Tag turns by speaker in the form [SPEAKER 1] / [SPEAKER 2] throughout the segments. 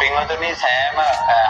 [SPEAKER 1] පින්වතුනි සෑම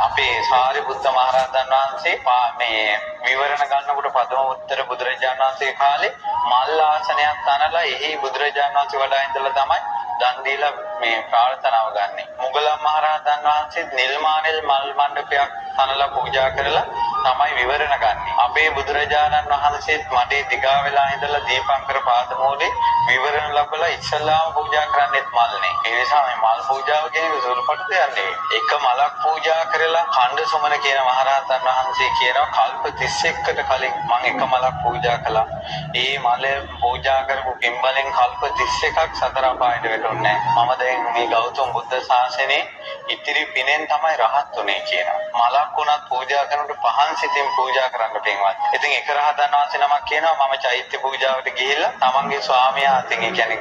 [SPEAKER 1] අපේ සාරිපුත්ත මහරහතන් වහන්සේ මේ විවරණ ගන්නකොට පදම උත්තර බුදුරජාණන් වහන්සේ කාලේ මල් ආසනයක් තනලා එහි බුදුරජාණන් වහන්සේ වඩා ඉඳලා තමයි දන් දීලා මේ ප්‍රාර්ථනාව ගන්නෙ. මුගලන් මහරහතන් වහන්සේ නිල්මානෙල් මල් මණ්ඩපයක් තනලා පූජා කරලා තමයි විවරණ ගන්නෙ. අපේ බුදුරජාණන් වහන්සේත් මඩේ දිගා වෙලා ඉඳලා දීපංකර පාදමූලේ විවරණ ලැබලා ඉස්සල්ලාම පූජා කරන්නෙත් මල්නේ. ඒ නිසා මේ මල් පූජාව කියන්නේ සුළුපටු දෙයක් නෙවෙයි. එක මලක් පූජා කරලා ඛණ්ඩ සුමන කියන මහරහතන් වහන්සේ කියනවා කල්ප 31කට කලින් මම එක මලක් පූජා කළා. ඒ මල පූජා කරපු පින්බලෙන් කල්ප 31ක් සතර අපායට වැටුන්නේ නැහැ. මම දැන් මේ ගෞතම බුද්ධ ශාසනයේ ඉතිරි පිනෙන් තමයි රහත් උනේ කියනවා. මලක් උනත් පූජා කරනකොට පහන් සිතින් පූජා කරන්න පින්වත්. ඉතින් එක රහතන් වහන්සේ නමක් කියනවා මම චෛත්‍ය පූජාවට ගිහිල්ලා තමන්ගේ ස්වාමියා අතින් ඒ කියන්නේ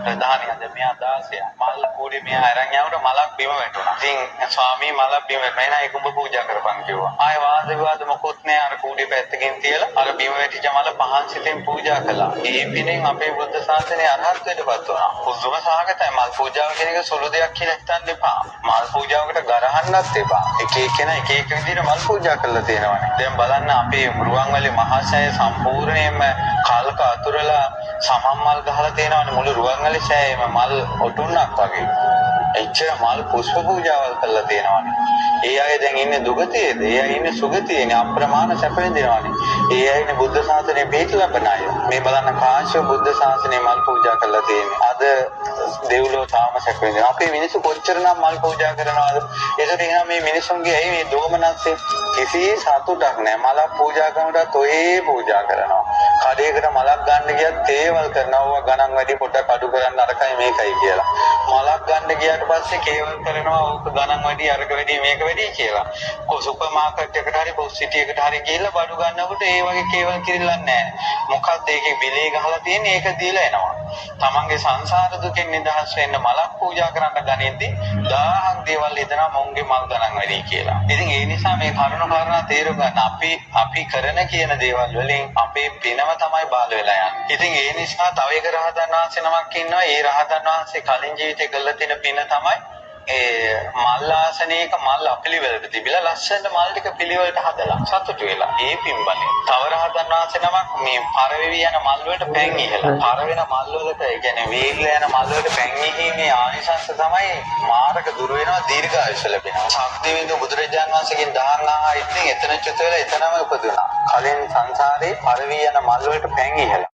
[SPEAKER 1] ප්‍රධානියද මෙයා 16 මල් කූඩේ මෙයා අරන් යනකොට මලක් බිම වැටුණා. ඉතින් ස්වාමී මලක් බිම වැටුණා. එනයි කුඹ පූජා කරපන් කිව්වා. ආය වාද විවාද මොකොත් නෑ. අර කූඩේ පැත්තකින් තියලා අර බිම වැටිච්ච මල පහන් සිතින් පූජා කළා. ඒ පිනෙන් අපේ බුද්ධ ශාසනය අරහත්ත්වයටපත් වුණා. පුදුම සහගතයි. මල් පූජාව කියන එක සුළු දෙයක් කියලා හිතන්න එපා. මල් පූජාවකට ගරහන්නත් එපා. එක එක්කෙනා එක එක විදිහට මල් පූජා කරලා තියෙනවානේ. දැන් බලන්න අපේ රුවන්වැලි මහසෑය සම්පූර්ණයෙන්ම කල්ක අතුරලා සමම් මල් ගහලා තියෙනවානේ මුළු රුවන්වැලි සෑයෙම මල් ඔටුන්නක් වගේ. එච්චර මල් පුෂ්ප පූජාවල් කරලා තියෙනවානේ. ඒ අය දැන් ඉන්නේ දුගතියේද? ඒ අය ඉන්නේ සුගතියේනේ. අප්‍රමාණ සැප විඳිනවානේ. ඒ අය ඉන්නේ බුද්ධ ශාසනය පිහිට ලබන අය. මේ බලන්න කාශ්‍යප බුද්ධ ශාසනය මල් පූජා කරලා තියෙන්නේ. අද දෙව්ලෝ තාම සැප විඳිනවා. අපේ මිනිස්සු කොච්චරනම් මල් පූජා කරනවද? ඒකට එහෙනම් මේ මිනිස්සුන්ගේ ඇයි මේ දෝමනස්සේ කිසි සතුටක් නැහැ. මලක් පූජා කරනකොටත් ඔයේ පූජා කරනවා. කඩේකට මලක් ගන්න ගියත් තේවල් කරනවා ගණන් වැඩි පොඩක් අඩු කරන්න අරකයි මේකයි කියලා. මලක් ගන්න ගියාට පස්සේ කේවල් කරනවා ඕක ගණන් වැඩි අරක වැඩි මේක වැඩි කියලා. සුපර් මාකට් එකට හරි පොස් සිටි එකට හරි ගිහිල්ලා බඩු ගන්නකොට ඒ වගේ කේවල් කිරිල්ලක් නැහැ. මොකක්ද ඒකේ බිලේ ගහලා තියෙන්නේ ඒක දීලා එනවා. තමන්ගේ සංසාර දුකෙන් නිදහස් වෙන්න මලක් පූජා කරන්න ගනිද්දී 1000ක් දේවල් හිතනවා මොන්ගේ මල් ගණන් වැඩි කියලා. ඉතින් ඒ නිසා මේ කරුණ කාරණා තේරුම් ගන්න අපි කරන කියන දේවල් වලින් අපේ පිනම තමයි බාල වෙලා යන්නේ. ඉතින් ඒ නිසා තව එක රහතන් වහන්සේ නමක් ඉන්නවා. ඒ රහතන් වහන්සේ කලින් ජීවිතේ කළ තියෙන පින තමයි ඒ මල් ආසනයක මල් අපිලිවෙලට තිබිලා ලස්සනට මල් ටික පිළිවෙලට හදලා සතුටු වෙලා ඒ පින්බලේ තව රහතන් වහන්සේ නමක් මේ පරවෙවි යන මල් වලට පැන් ඉහලා පරවෙන මල් වලට ඒ කියන්නේ වේගල යන මල් වලට පැන් ඉහීමේ ආනිසංස තමයි මාරක දුර වෙනවා දීර්ඝායුෂ ලැබෙනවා. ශක්තිවිඳු බුදුරජාණන් වහන්සේගෙන් දහන් ආහා ඉතින් එතන චුත වෙලා එතනම උපදුණා. කලින් සංසාරේ පරවෙවි යන මල් වලට පැන් ඉහලා